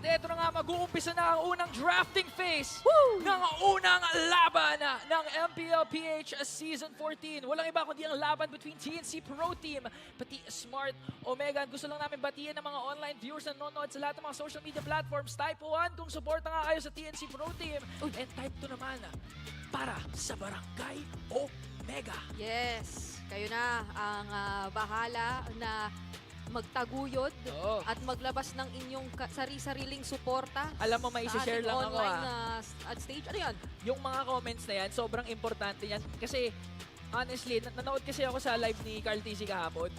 At eto na nga, mag-uumpisa na ang unang drafting phase ng unang laban ng MPLPH Season 14. Walang iba kundi ang laban between TNC Pro Team, pati Smart Omega. Gusto lang namin batiin ng mga online viewers na nanonood sa lahat ng mga social media platforms. Type 1 kung suporta nga kayo sa TNC Pro Team. And type 2 naman para sa Barangay Omega. Yes, kayo na ang bahala na magtaguyod at maglabas ng inyong sari-sariling suporta. Alam mo, may isa-share lang ako online at stage. Ano yan? Yung mga comments na yan, sobrang importante yan. Kasi, honestly, nanood kasi ako sa live ni Carl TC kahapon.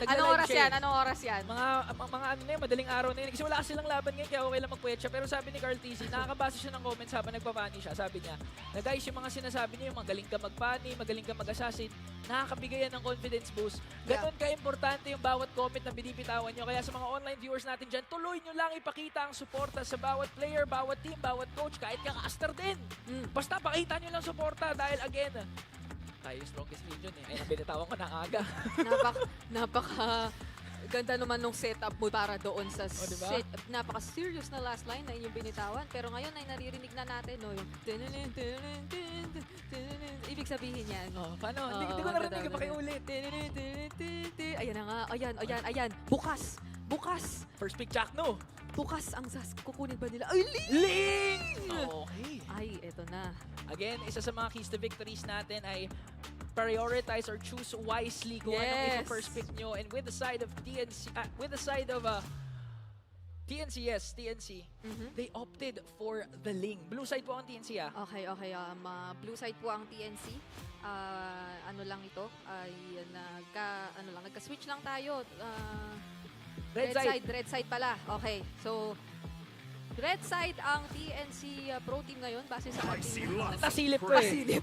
Anong oras yan? Anong oras yan? Mga ano na yun, madaling araw na yun. Kasi wala silang laban ngayon, kaya okay lang magpuyat siya. Pero sabi ni Carl TC, nakakabasa siya ng comments habang nagpapani siya. Sabi niya, na guys, yung mga sinasabi niyo, yung magaling ka magpani, magaling ka mag-assassin, nakakabigay yan ng confidence boost. Ganon ka-importante yung bawat comment na binibitawan nyo. Kaya sa mga online viewers natin dyan, tuloy nyo lang ipakita ang suporta sa bawat player, bawat team, bawat coach, kahit ka-caster din. Basta pakita nyo lang suporta dahil again, tayo strongest legion eh. Ay, nabinitawan ko ng aga. Napaka ganda naman nung setup mo para doon sa diba? Napaka-serious na last line na inyong binitawan. Pero ngayon ay naririnig na natin, no? Yung ibig sabihin yan. Paano? Hindi ko narinig. Pakiulit. Ayan na nga. Ayan. Bukas. First pick, Jack, no? Bukas ang Zask. Kukunin ba nila? Ay, Ling! Okay. Ay, eto na. Again, isa sa mga keys to victories natin ay prioritize or choose wisely kung anong first pick nyo. And with the side of TNC, TNC, they opted for the Ling. Blue side po ang TNC, Okay. Blue side po ang TNC. Ano lang ito? Ay, nagka-switch lang tayo. Red side pala. Okay. So, red side ang TNC Pro Team ngayon base sa ating... Nasilip ko eh.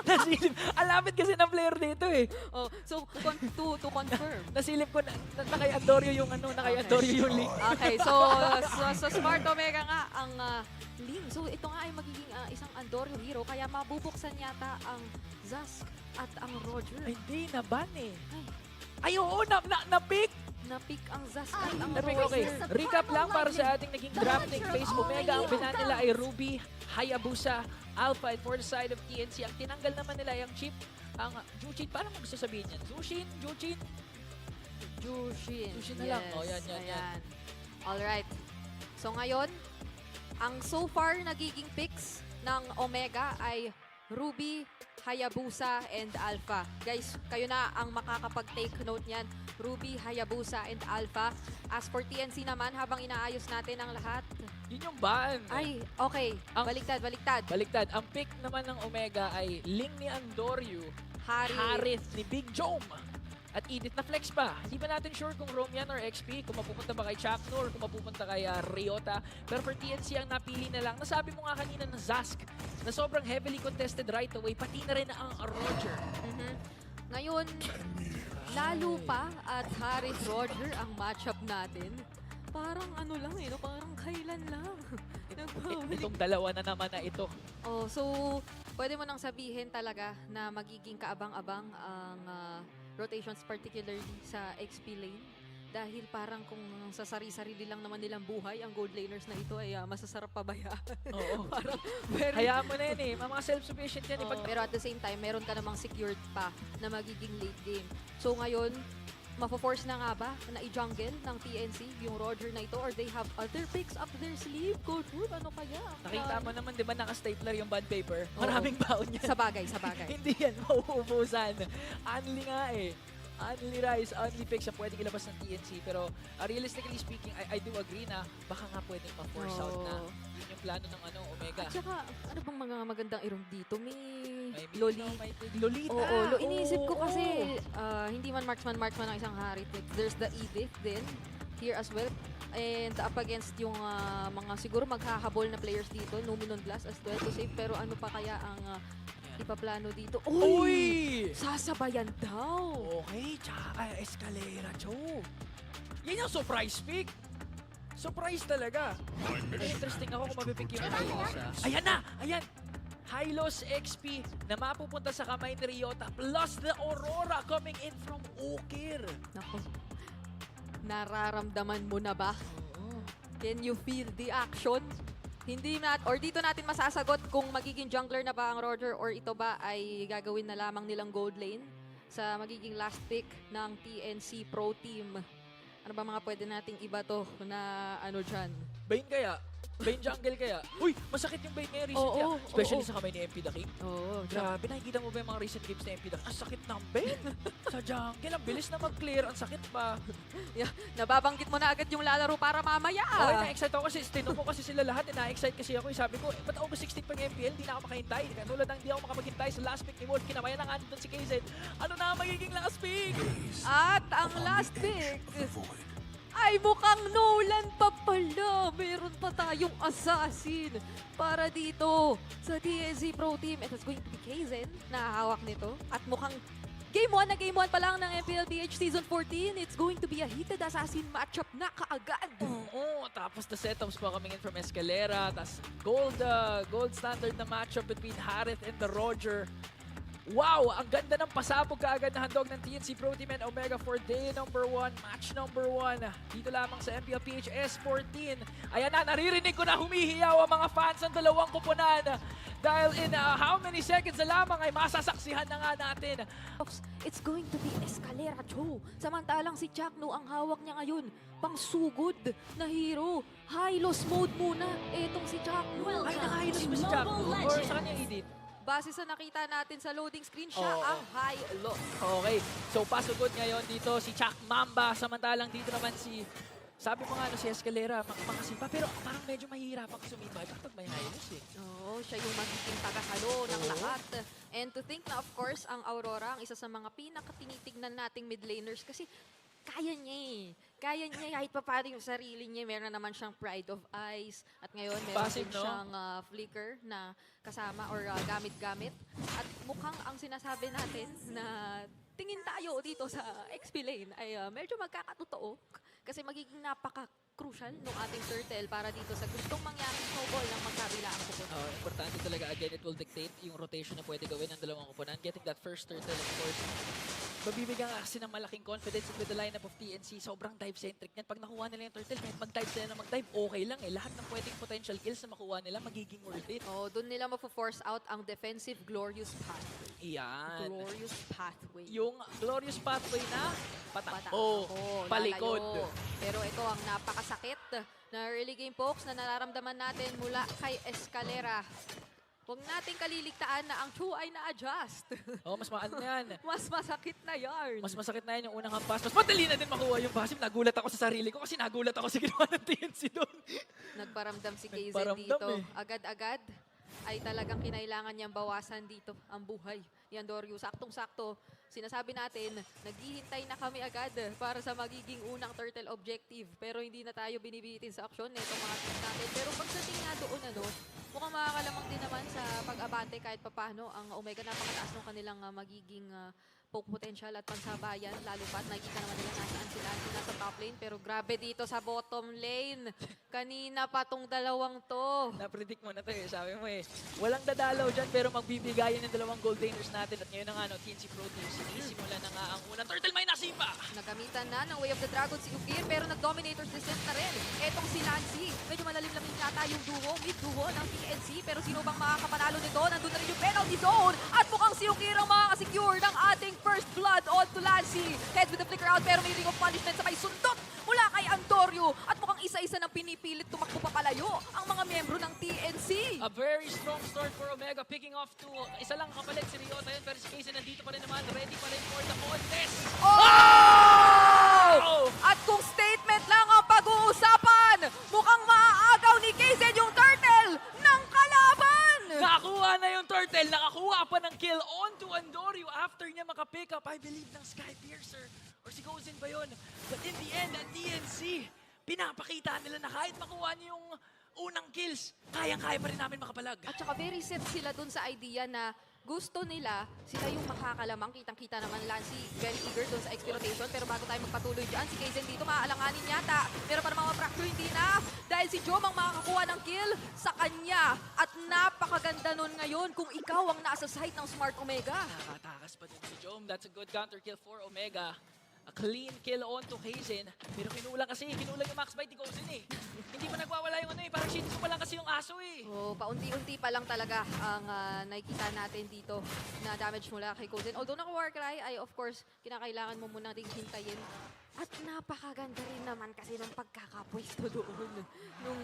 Nasilip. Alamit kasi ng player dito eh. So, to confirm. Nasilip ko na naka-Andorio yung naka-Andorio yung link. Okay, so Smart Omega nga ang link. So, ito nga ay magiging isang Andorio hero kaya mabubuksan yata ang Zask at ang Roger. Ay, hindi, naban eh. Ay, oo, na-pick! Na-pick ang Zask at ang Okay. Roger. Recap lang para sa ating naging drafting phase. Omega, ang binan nila ay Ruby, Hayabusa, Alpha, and for the side of TNC, ang tinanggal naman nila ay ang chip, ang Jushin. Paano mo gusto sabihin yan? Jushin? Jushin na lang. Yes, Yan. Alright. So ngayon, ang so far nagiging picks ng Omega ay Ruby, Hayabusa, and Alpha. Guys, kayo na ang makakapag-take note niyan. Ruby, Hayabusa, and Alpha. As for TNC naman, habang inaayos natin ang lahat. Yun yung ban. Ay, okay. Baliktad. Ang pick naman ng Omega ay Ling ni Andorio, Harith ni Big Jome, at Edith na flex pa. Hindi ba natin sure kung Rome yan or XP, kung mapupunta ba kay Chakno or kung mapupunta kay Ryota. Pero for TNC, ang napili na lang, nasabi mo nga kanina ng Zask, na sobrang heavily contested right away, pati na rin ang Roger. Ngayon, lalo pa at Harith Roger ang matchup natin. Parang ano lang no? Parang kailan lang. Itong dalawa na naman na ito. So pwede mo nang sabihin talaga na magiging kaabang-abang ang rotations, particularly sa XP lane. Dahil parang kung sa sarili lang naman nilang buhay, ang gold laners na ito ay masasarap pabayaan. Oo. Parang Hayaan mo na yan eh. Mga self-sufficient yan. pero at the same time, meron ka namang secured pa na magiging late game. So ngayon, mafo-force na nga ba na i-jungle ng TNC yung Roger na ito or they have other picks up their sleeve? Coach Wood, ano kaya? Nakita mo naman, di ba, naka-stapler yung bond paper? Maraming baon yan. Sa bagay. Hindi yan mauubusan. Only nga eh. Only Rise, only picks ang pwedeng ilabas ng TNC. Pero realistically speaking, I do agree na baka nga pwedeng ma-force out na. Yun yung plano ng Omega. At saka, ano bang mga magandang irong dito? May Loli. May Lolita. Oo, iniisip ko kasi hindi man marksman ang isang Harith. There's the Edith din here as well. And up against yung mga siguro maghahabol na players dito. Numinon Blast as well to save. Pero ano pa kaya ang ipaplano dito? Uy! Sasabayan daw! Okay, tsaka Escalera, Joe. Yan yung surprise pick. Surprise talaga. Interesting ako kung mapipick yung Hylos. Ayan na! Ayan! Hylos XP na mapupunta sa kamay ni Ryota plus the Aurora coming in from Ukir. Nako. Nararamdaman mo na ba? Can you feel the action? Dito natin masasagot kung magiging jungler na ba ang Roger or ito ba ay gagawin na lamang nilang gold lane sa magiging last pick ng TNC Pro Team. Ano ba mga pwede nating iba to na ano dyan? Bane kaya? Bane jungle kaya? Uy, masakit yung Bane ngayon recently. Oo, Especially oo. sa kamay ni MP The King. Oo, Grabe, nakikita mo ba yung mga recent games ni MP The King? Ang sakit ng Bane. Sa jungle, ang bilis na mag-clear. Ang sakit pa. nababanggit mo na agad yung lalaro para mamaya. Okay, na-excite ako kasi tinong ko kasi sila lahat. Na-excite kasi ako. Sabi ko, ba't August 16 pag MPL? Di na ako makahintay. Katulad ng di ako makapaghintay sa last pick ni Wolf. Kinamaya na nga doon si KZ. Ano na ang magiging last pick? At ang last pick ay mukhang Nolan pa pala. Meron pa tayong assassin para dito sa TNC Pro Team. It was going to be Kaizen na hawak nito. At mukhang Game 1 na Game 1 pa lang ng MPLBH Season 14. It's going to be a heated assassin matchup na kaagad. Oo, tapos the setups pa coming in from Escalera. Tapos gold standard na matchup between Harith and the Roger. Wow! Ang ganda ng pasabog kaagad na handog ng TNC Pro Team and Omega for day number 1, match number 1. Dito lamang sa MPLPH S14. Ayan na, naririnig ko na humihiyaw ang mga fans ng dalawang kupunan. Dahil in how many seconds na lamang ay masasaksihan na nga natin. It's going to be Escalera Joe. Samantalang si Chakno ang hawak niya ngayon. Pangsugod na hero. High-loss mode muna. Etong si Chakno. Ay, nakahilos ba si Jack? Or sa kanya edit? Base sa nakita natin sa loading screen, siya Oo. ang high-loss. Okay, so pasugod ngayon dito si Chak Mamba. Samantalang dito naman si... Sabi mo nga si Escalera, makasipa, pero parang medyo mahihirapan ka sumibay kapag may highness eh. Oo, siya yung magiging tagasalo ng lahat. And to think na of course, ang Aurora, ang isa sa mga pinakatinitignan nating mid laners kasi kaya niya eh. Kaya niya kahit pa paano yung sarili niya. Meron naman siyang Pride of Ice. At ngayon meron Passive, din no? siyang Flicker na kasama or gamit-gamit. At mukhang ang sinasabi natin na tingin tayo dito sa XP lane ay medyo magkakatotoo. Kasi magiging napaka-crucial ng ating turtle para dito sa gustong mangyaring snowball ng magkabila ang kupon. Importante talaga, again, it will dictate yung rotation na pwede gawin ng dalawang kupunan. Getting that first turtle, of course, mabibigyan ka kasi ng malaking confidence with the lineup of TNC. Sobrang dive-centric niyan. Pag nakuha nila yung turtle, kahit mag-dive sila na mag-dive, okay lang eh. Lahat ng pwedeng potential kills na makuha nila, magiging worth it. Oh, doon nila mapo-force out ang defensive glorious pathway. Iyan. Glorious pathway. Yung glorious pathway na patakbo, Oo, palikod. lalayo. Pero ito ang napakasakit na early game pokes na nararamdaman natin mula kay Escalera. Huwag nating kaliligtaan na ang Chu ay na-adjust. Oh, mas maano na yan. Mas masakit na yarn. Mas masakit na yan yung unang hampas. Mas madali na din makuha yung passive. Nagulat ako sa sarili ko kasi nagulat ako sa ginawa ng TNC doon. Nagparamdam si KZ Nagparamdam dito. eh. Agad-agad ay talagang kinailangan niyang bawasan dito ang buhay ni Andoryu. Saktong-sakto, sinasabi natin, naghihintay na kami agad para sa magiging unang turtle objective. Pero hindi na tayo binibitin sa aksyon nitong mga teams natin. Pero pagdating nga doon, mukhang makakalamang din naman sa pag-abante kahit papano ang Omega. Napakataas ng kanilang magiging poke potential at pansabayan. Lalo pat nakikita naman nila nasaan sila. Nasa top lane. Pero grabe dito sa bottom lane. Kanina pa tong dalawang to. Na-predict mo na to eh. Sabi mo eh, walang dadalaw dyan pero magbibigayan ng dalawang gold laners natin. At ngayon na nga, TNC Pro Team, sinisimula na nga ang unang turtle. May nasipa! Nagamitan na ng Way of the Dragon si Ukir pero nag-Dominator's Descent na rin. Etong si Lancy. Medyo malalim-lamig yata yung duo, mid-duo ng TNC. Pero sino bang makakapanalo nito? Nandun na rin yung penalty zone. At mukhang si Ukir ang makakasecure ng ating first blood on to Lancy. Heads with the flicker out pero may ring of punishment sa may sundot mula kay Andoryu. At mukhang isa-isa ng pinipilit tumakbo papalayo ang mga miyembro ng TNC. A very strong start for Omega, picking off to isa lang kapalit si Ryota yun, pero si Casey nandito pa rin naman, ready pa rin for the contest. Oh! At kung statement lang ang pag-uusapan, mukhang maaagaw ni Kaizen yung turtle ng kalaban! Nakakuha na yung turtle, nakakuha pa ng kill onto Andoryu after niya makapick up, I believe, ng Skypiercer. Or si Gozen ba yun? But in the end, at TNC, pinapakita nila na kahit makuha niya yung unang kills, kayang-kaya pa rin namin makapalag. At saka very set sila dun sa idea na gusto nila, sila yung makakalamang. Kitang-kita naman Lancy, very eager dun sa XP rotation. Pero bago tayo magpatuloy dyan, si Kaizen dito maaalanganin yata. Pero para mga fracture hindi na. Dahil si Jom ang makakakuha ng kill sa kanya. At napakaganda nun ngayon kung ikaw ang nasa side ng Smart Omega. Nakatakas pa din si Jom. That's a good counter kill for Omega. A clean kill on to Hazen. Pero kinulang yung max bite ni Kozen eh. Hindi pa nagwawala yung ano eh, parang shih tzu pa lang kasi yung aso eh. Oh, paunti-unti pa lang talaga ang nakikita natin dito na damage mula kay Kozen. Although naka-Warcry ay of course, kinakailangan mo muna ring hintayin. At napakaganda rin naman kasi ng pagkakapwesto doon nung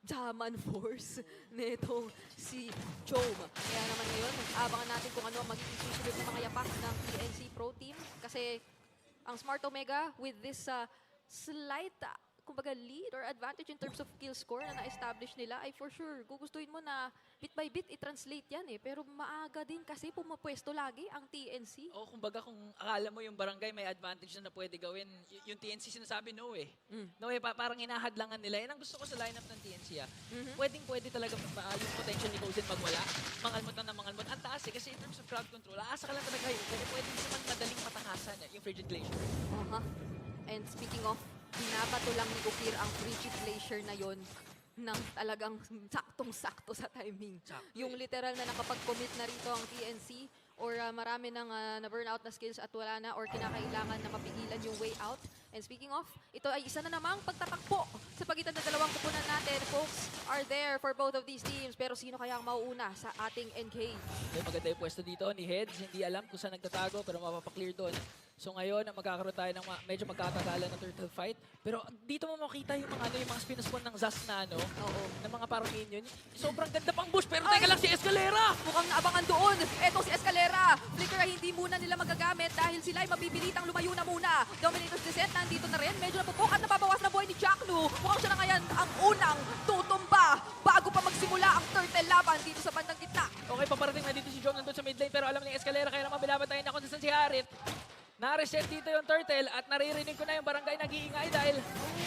Daman Force netong si Chom. Kaya naman ngayon, abangan natin kung ano ang magiging susunod na mga yapak ng PNC Pro Team. Kasi ang Smart Omega with this slight kumbaga lead or advantage in terms of kill score na na-establish nila ay for sure gugustuhin mo na bit by bit i-translate yan eh. Pero maaga din kasi pumapwesto lagi ang TNC. O kumbaga kung akala mo yung barangay may advantage na pwede gawin, yung TNC sinasabi no eh. No eh, parang inahadlangan nila. Yan ang gusto ko sa lineup ng TNC ah. Pwede talaga yung potential ni Kozen magwala. Mangalmot na mangalmot. Ang taas eh, kasi in terms of crowd control, aasa ka lang talaga yun. Pero pwede naman madaling matakasan yung Frigid Glacier. And speaking of, binabato lang ni Ukir ang Frigid Glacier na yon ng talagang saktong-sakto sa timing. Yung literal na nakapag-commit na rito ang TNC or marami ng na-burnout na skills at wala na or kinakailangan na mapigilan yung way out. And speaking of, ito ay isa na namang pagtatakbo sa pagitan ng dalawang kupunan natin. Folks are there for both of these teams. Pero sino kaya ang mauuna sa ating engage? Okay, maganda yung pwesto dito ni Heads. Hindi alam kung saan nagtatago pero mapapaklear doon. So ngayon, magkakaroon tayo ng medyo magkakagalan na turtle fight. Pero dito mo makita yung mga, yung mga spin-spawn ng Zas na, ng mga parang minion. Sobrang ganda pang bush, pero teka lang si Escalera! Mukhang naabangan doon. Eto si Escalera. Flicker ay hindi muna nila magagamit dahil sila ay mapipilitang lumayo na muna. Dominator's Descent nandito na rin. Medyo napupok at nababawas na buhay ni Jacknu. Mukhang siya na ngayon ang unang tutumba bago pa magsimula ang turtle laban dito sa bandang gitna. Okay, paparating na dito si John nandun sa mid lane, pero alam ni Escalera kaya naman binabantayan niya kung saan si Harit. Na-reset dito yung turtle at naririnig ko na yung barangay nag-iingay dahil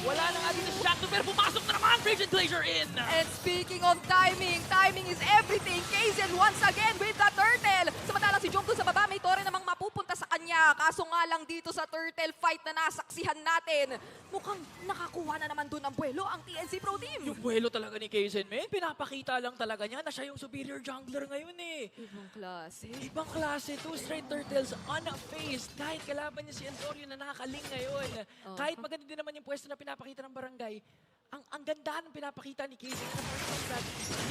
wala na nga dito si Jacknu, pero pumasok na naman Frigid Glacier in! And speaking of timing, timing is everything. Kazen once again with the turtle. Samantalang si Jungkook sa baba, may tore namang mapupunta sa kanya. Kaso nga lang dito sa turtle fight na nasaksihan natin, mukhang nakakuha na naman doon ang buwelo ang TNC Pro Team. Yung buwelo talaga ni Kazen, man. Pinapakita lang talaga niya na siya yung superior jungler ngayon eh. Ibang klase. Ibang klase, 2 straight turtles unfazed. Kahit kalaban niya si Entorio na nakakaling ngayon. Kahit maganda din naman yung pwesto na pinapakita ng barangay, ang ganda ng pinapakita ni Casey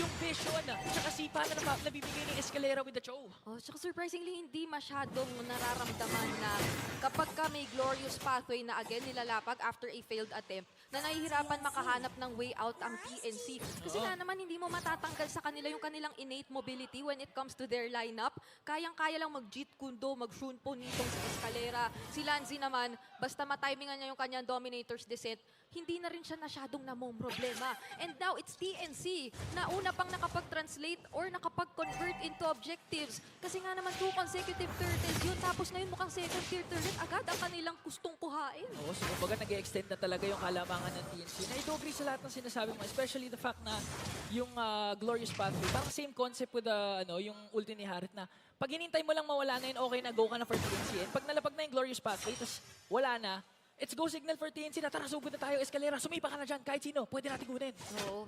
yung vision, tsaka sipa na nabibigay ni Escalera with the chow. Oh, tsaka surprisingly, hindi masyadong nararamdaman na kapag ka may glorious pathway na again nilalapag after a failed attempt, na nahihirapan makahanap ng way out ang PNC. Kasi nga naman, hindi mo matatanggal sa kanila yung kanilang innate mobility when it comes to their lineup. Kayang-kaya lang mag-Jeet Kundo, mag-Shunpo nitong si Escalera. Si Lanzi naman, basta matimingan niya yung kanyang Dominator's Descent, hindi na rin siya masyadong namong problema. And now, it's TNC na una pang nakapag-translate or nakapag-convert into objectives. Kasi nga naman, 2 consecutive turtles yun. Tapos ngayon mukhang second tier turret agad ang kanilang gustong kuhain. Oo, so kumbaga nag-extend na talaga yung kalamangan ng TNC. Na I do agree sa lahat ng sinasabi mo, especially the fact na yung Glorious Pathway, parang same concept with yung ulti ni Harit na pag hinintay mo lang mawala na yun, okay na, go ka na for TNC. And pag nalapag na yung Glorious Pathway, tapos wala na, it's go signal for TNC na tara, sugod na tayo, Escalera, sumipa ka na dyan, kahit sino, pwede natin kunin. Oo.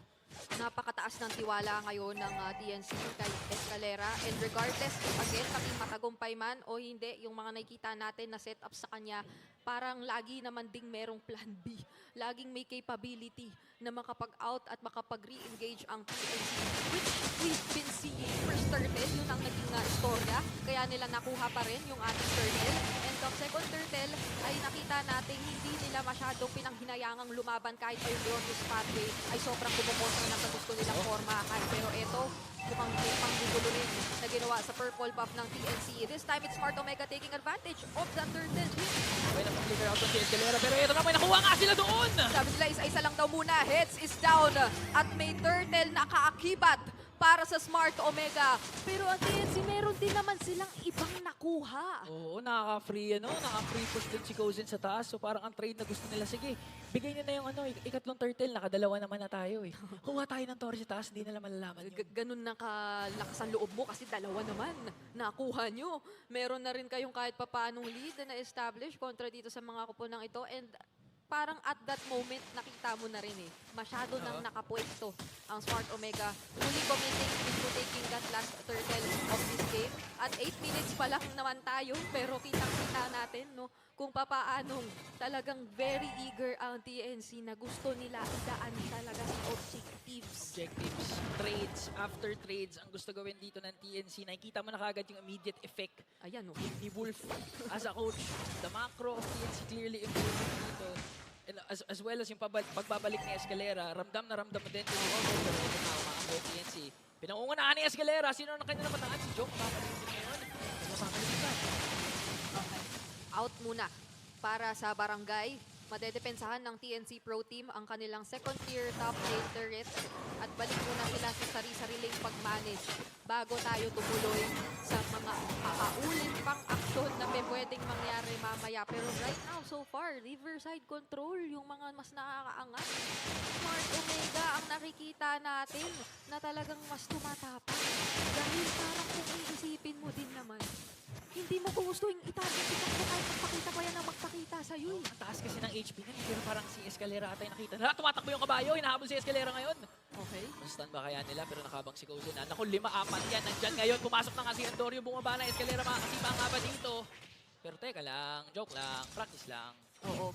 Napakataas ng tiwala ngayon ng TNC kay Escalera. And regardless, again, maging matagumpay man o hindi, yung mga nakikita natin na setup sa kanya, parang lagi naman ding merong plan B. Laging may capability na makapag-out at makapag-re-engage ang TNC. Which we've been seeing. First turtle, yun ang naging istorya. Kaya nila nakuha pa rin yung ating turtle. And ang second turtle ay nakita natin hindi nila masyadong pinanghinayangang lumaban kahit pa yung Glorious Pathway ay sobrang kumukontra na sa gusto nilang formahan. Pero eto, mukhang may panggugulo rin na ginawa sa purple buff ng TNC. This time, it's Smart Omega taking advantage of the turtle. Okay na pang-flicker out ng si Escalera, pero ito na, may nakuha nga sila doon! Sabi nila, isa-isa lang daw muna. Heads is down. At may turtle na kaakibat para sa Smart Omega. Pero at TNC, meron din naman silang ibang nakuha. Oo, nakaka-free push din si Kozen sa taas. So parang ang trade na gusto nila, sige, bigay nyo na yung ikatlong turtle, nakadalawa naman na tayo eh. Kuha tayo ng Torre sa taas, di nila malalaman yun. Ganun na kalakas ang loob mo kasi dalawa naman nakuha nyo. Meron na rin kayong kahit papaanong lead na establish kontra dito sa mga kuponang ito. And parang at that moment, nakita mo na rin eh. Masyado nang nakapwesto ang Smart Omega. Fully committing into taking that last turtle of this game. At 8 minutes pa lang naman tayo, pero kitang-kita natin, no, kung papaanong talagang very eager ang TNC na gusto nila idaan talaga sa objectives. Objectives, trades, after trades, ang gusto gawin dito ng TNC, nakikita mo na kagad yung immediate effect Ayan, no. ni Wolf as a coach. The macro of TNC clearly improving dito. And as well as yung pagbabalik ni Escalera, ramdam na ramdam mo din yung Robo, pero ito na umaambay TNC. Pinangungunahan ni Escalera, sino na kanya naman si Joke, makakalimutin ngayon. Masakalimutan. Okay. Out muna para sa Barangay. Madedepensahan ng TNC Pro Team ang kanilang second tier top lane turret at balik muna sila sa sari-sariling pag-manage bago tayo tumuloy sa mga paulit pang aksyon na pwedeng mangyari mamaya. Pero right now, so far, Riverside control yung mga mas nakakaangat. Smart Omega ang nakikita natin na talagang mas tumatapang. Dahil parang kung iisipin mo din naman, hindi mo gusto yung itarget kita kahit magpakita pa yan ang magpakita sa'yo. Ang taas kasi ng HP niya, pero parang si Escalera ata yung nakita. Tumatakbo yung kabayo, hinahabol si Escalera ngayon. Okay. Mastan ba kaya nila, pero nakabang si Cozen. Naku, 5-4 yan. Nandyan ngayon, pumasok na nga si Andorio, bumaba na Escalera, makakasiba nga ba dito? Pero teka lang, joke lang, practice lang. Oo.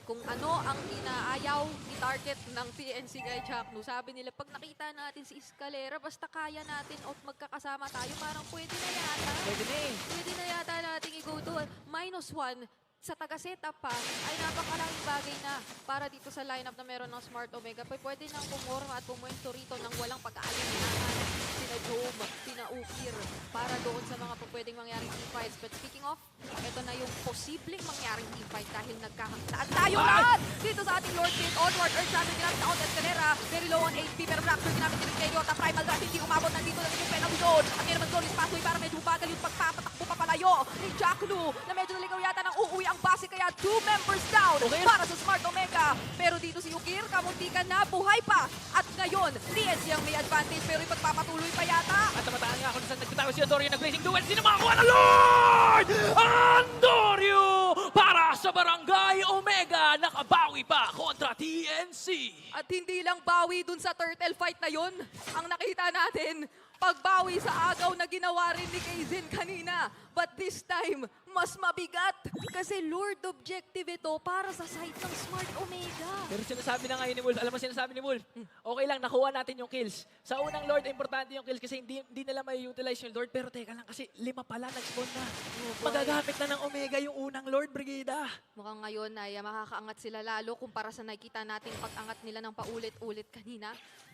Kung ano ang inaayaw i-target ng TNC kay Chakno, sabi nila, pag nakita natin si Escalera, basta kaya natin at magkakasama tayo, parang pwede na yata. Pwede na eh. Pwede na yata natin i-go to -1 sa taga-setup pa ay napakalaking bagay na para dito sa lineup na meron ng Smart Omega. Pwede nang pumorma at pumuesto rito ng walang pag-aalinlangan sina Jome, sina Ukir para doon sa mga pwedeng mangyaring teamfights. But speaking of, ito na yung posibleng mangyaring teamfight dahil nagkakakitaan tayo lahat dito sa ating Lord King Onward. Earth Shadow ginamit na Out Escalera. Very low on HP pero Fracture ginamit din kay Yota. Primal Draft hindi umabot nandito na yung penalty zone. Ang ngayon naman zone is pathway para medyo bagal yung pagpapatakbo papalayo ni Jaklu na medyo naligaw yata ng uuwi ang base kaya 2 members down para sa Smart Omega. Pero dito si Ukir, kamuntikan na, buhay pa. At ngayon, TNC ang may advantage pero ipagpapatuloy pa yata. At namataan nga kung saan nagtatawa si Andorio, nag-blazing duel. Sino makakuha ng Lord? Andorio! Para sa Barangay Omega, nakabawi pa kontra TNC. At hindi lang bawi dun sa turtle fight na yon ang nakita natin. Pagbawi sa agaw na ginawa rin ni Kaizen kanina. But this time, mas mabigat. Kasi Lord objective ito para sa side ng Smart Omega. Pero sinasabi na ngayon ni Wolf, alam mo sinasabi ni Wolf, okay lang, nakuha natin yung kills. Sa unang Lord, importante yung kills kasi hindi nila may utilize yung Lord. Pero teka lang, kasi 5 pala nag-spawn na. Magagamit na ng Omega yung unang Lord, Brigida. Mukhang ngayon ay makakaangat sila lalo kumpara sa nakikita nating pag-angat nila ng paulit-ulit kanina.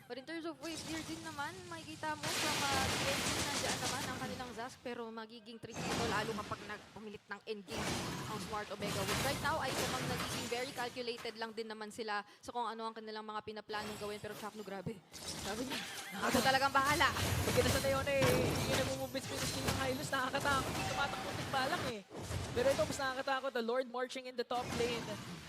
But in terms of wave gear din naman, makikita mo from TNC nandiyan naman ang kanilang Zask pero magiging tricky ito lalo kapag nagpumilit ng endgame ang Smart Omega. Which right now ay kumang nagiging very calculated lang din naman sila sa kung ano ang kanilang mga pinaplanong gawin. Pero Chakno, grabe. Sabi niya, ako talagang bahala. Pagkita sa Leon eh, hindi nagmumubits-pinis niya yung Hylos, nakakatakot. Hindi tumatakot yung balang eh. Pero ito, mas nakakatakot, the Lord marching in the top lane.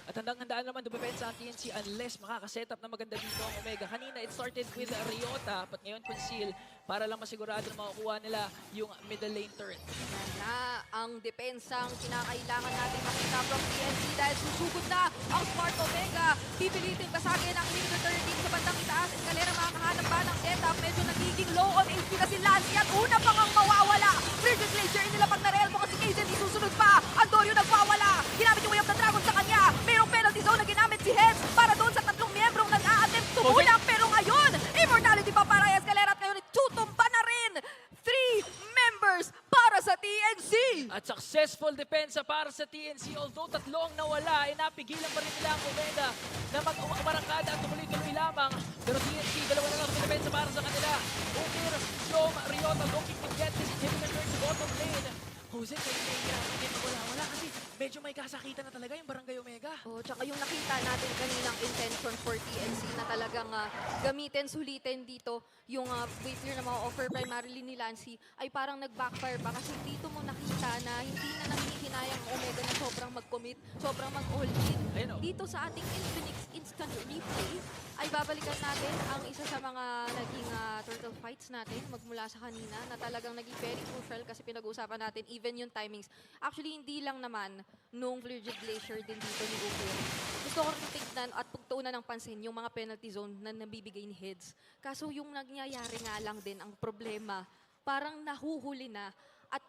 At handang-handaan naman dumepensa ang TNC unless makakasetup na maganda dito ang Omega. Kanina, it started with Ryota, but ngayon Conceal para lang masigurado na makukuha nila yung middle lane turret. Yan na ang depensang kinakailangan natin makita from TNC dahil susugod na ang Smart Omega. Pipilitin basagin ang middle turret dito sa bandang itaas. Escalera makakahanap pa ng setup. Medyo nagiging low on HP na si Lancy at una pang ang mawawala. Virgin Glacier inilapag na Real mo kasi Kaizen isusunod pa. Andorio nagwawala. Ginamit yung Way of the Dragon sa kanya. Mayroong penalty zone na ginamit si Heads para doon sa 3 miyembrong nag-a-attempt tumulak. Pero ngayon, immortality pa para Escalera at ngayon tutumba na rin. 3 members para sa TNC. At successful depensa para sa TNC. Although 3 ang nawala, ay napigilan pa rin nila ang Omega na mag-umarangkada at tumuloy-tuloy lamang. Pero TNC, 2 na lang ang depensa para sa kanila. Ukir, Jome, Ryota looking to get this inhibitor to bottom lane. Jose, kayo na wala kasi medyo may kasakitan na talaga yung Barangay Omega. Oh, tsaka yung nakita natin kaninang intention for TNC na talagang gamitin, sulitin dito yung wave clear na ma-offer primarily ni Lancy ay parang nag-backfire pa kasi dito mo nakita na hindi na nanghihinayang ang Omega na sobrang mag-commit, sobrang mag-all-in. Ayun, oh. Dito sa ating Infinix Instant Replay ay babalikan natin ang isa sa mga naging turtle fights natin magmula sa kanina na talagang naging very crucial kasi pinag-uusapan natin even yung timings. Actually, hindi lang naman nung Frigid Glacier din dito ni Ukir. Gusto at pagtuunan ng pansin yung mga penalty zone na nabibigay ni Heads. Kaso yung nangyayari nga lang din ang problema, parang nahuhuli na at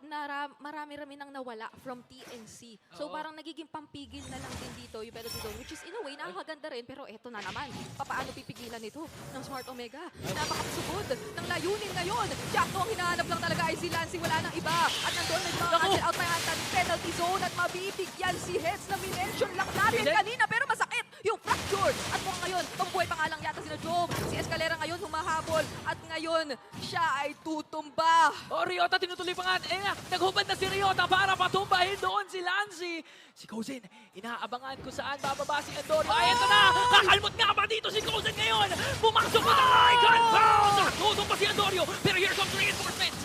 marami-rami nang nawala from TNC. So Oo. parang nagiging pampigil na lang din dito yung penalty zone, which is in a way nakakaganda rin, pero eto na naman. Paano pipigilan ito ng Smart Omega? Napakasugod ng layunin ngayon. Jackno ang hinahanap lang talaga ay si Lancy, wala nang iba. At nandoon may mga Naku! cancel out na yata ng penalty zone at mabibigyan si Heads na minention lang natin Hindi. kanina, pero masakit yung fracture. At mukhang ngayon, pambuhay pa nga lang yata sila Job. Si Escalera ngayon humahabol at ngayon siya ay tutumba. Oh, Ryota, tinutuloy pa nga. Naghubad na si Ryota para patumbahin doon si Lancy. Si Kozen, inaabangan kung saan bababa si Andorio. Ay, ito na! Kakalmot nga ba dito si Kozen ngayon? Pumasok ko na ay gunbound! Nakatutong pa si Andorio, pero here comes reinforcements.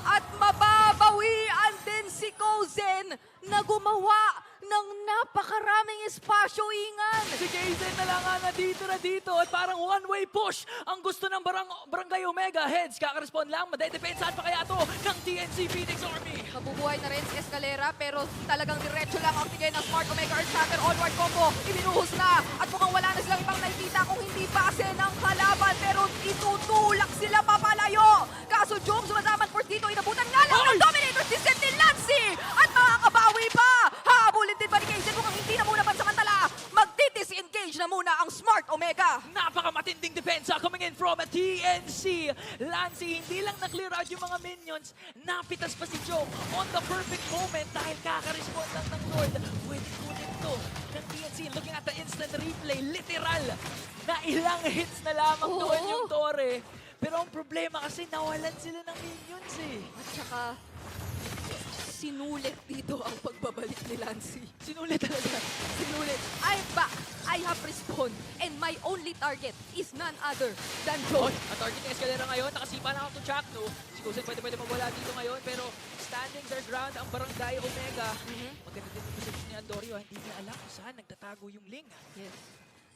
At mababawian din si Kozen na gumawa ng napakaraming espasyo ingan. Si Kozen na lang ang natitira dito at parang one-way push ang gusto ng Barangay Omega. Heads, kakarespond lang. Madedepensahan pa kaya to ng TNC Phoenix Army. Mabubuhay na rin si Escalera pero talagang diretso lang ang tigay ng Smart Omega Earth Shatter onward combo. Ibinuhos na at mukhang wala na silang ibang nakikita kung hindi base ng kalaban pero itutulak sila papalayo. Kaso Jong sumasaman first dito, inabutan nga lang ng Dominator's Descent ni Lancy at makakabawi pa. Habulin din ba ni Kazen mukhang hindi na muna pansamantala. Magdi-disengage na muna ang Smart Omega. Napakamatinding depensa coming in from TNC. Lancy, hindi lang na-clear out yung mga minions, napitas pa si Joe on the perfect moment dahil kaka-respond lang ng Lord. Pwede kunin to ng TNC. Looking at the instant replay, literal na ilang hits na lamang Oo. doon yung Torre. Pero ang problema kasi nawalan sila ng minions eh. At saka sinulit dito ang pagbabalik ni Lancy. Sinulit talaga. Sinulit. I'm back. I have respawned. And my only target is none other than Joy. Ang target ng Escalera ngayon, nakasipa na ako to Chakno. Si Kozen pwede mawala dito ngayon, pero standing their ground ang Barangay Omega. Maganda din yung position ni Andorio, hindi niya alam kung saan nagtatago yung Ling. Yes.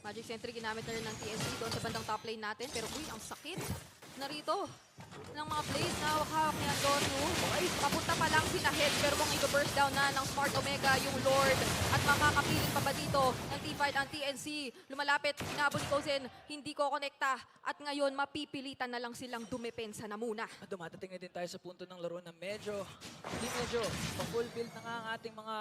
Magic Sentry ginamit na rin ng TSC doon sa bandang top lane natin. Pero uy, ang sakit narito ng mga plays na hawak-hawak ni Andorio. Ay, papunta pa lang sila Head pero kung i-burst down na ng Smart Omega yung Lord at makakapiling pa ba dito ng teamfight ang TNC. Lumalapit, hinabol ni Kozen, hindi ko konekta at ngayon mapipilitan na lang silang dumepensa na muna. At dumadating na din tayo sa punto ng laro na medyo pa-full build na nga ang ating mga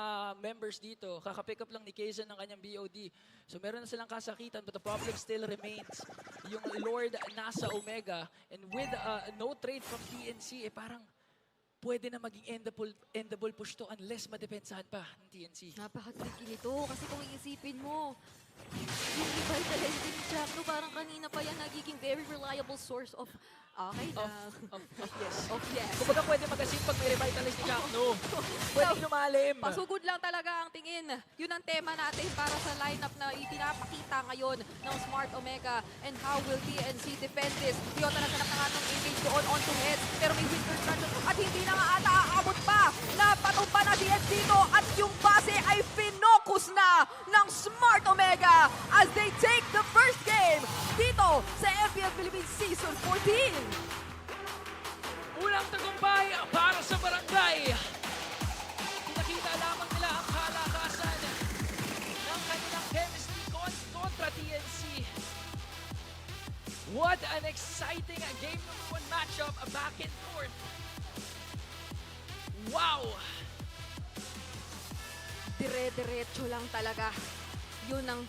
members dito. Kaka-pick up lang ni Kazen ng kanyang BOD. So meron na silang kasakitan but the problem still remains. Yung Lord nasa Omega and with no trade from TNC, parang pwede na maging endable push to unless madepensahan pa ng TNC. Napaka-tricky nito kasi kung iisipin mo, yung revitalize din ni Jackno, parang kanina pa yan nagiging very reliable source of Yes. yes. Kumbaga pwede mag-asip pag may revitalize ni Chakno. Pwede lumalim. Pasugod lang talaga ang tingin. Yun ang tema natin para sa lineup na ipinapakita ngayon ng Smart Omega. And how will TNC defend this? Ryota naghanap na nga ng engage doon onto Heads. Pero may Winter Crunch at hindi na nga ata aabot pa. Napatumpa na si Heads dito at yung base ay finokus na ng Smart Omega as they take the first game dito sa FPL Philippines Season 14. Unang tagumpay para sa barangay. Pinakita lamang nila ang kalakasan ng kanilang chemistry kontra TNC. What an exciting game number 1 matchup back and forth. Wow! Dire-diretso lang talaga. Yun ang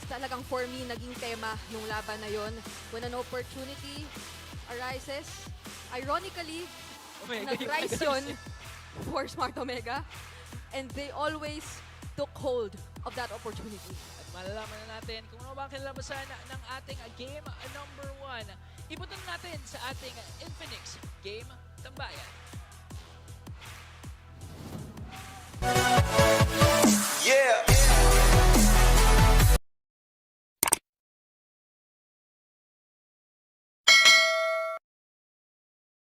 talagang for me naging tema nung laban na yon. When an opportunity arises, ironically, nag-rise yun for Smart Omega and they always took hold of that opportunity. At malalaman na natin kung ano ba ang kinalabasan ng ating game number 1. Ipunta natin sa ating Infinix Game Tambayan.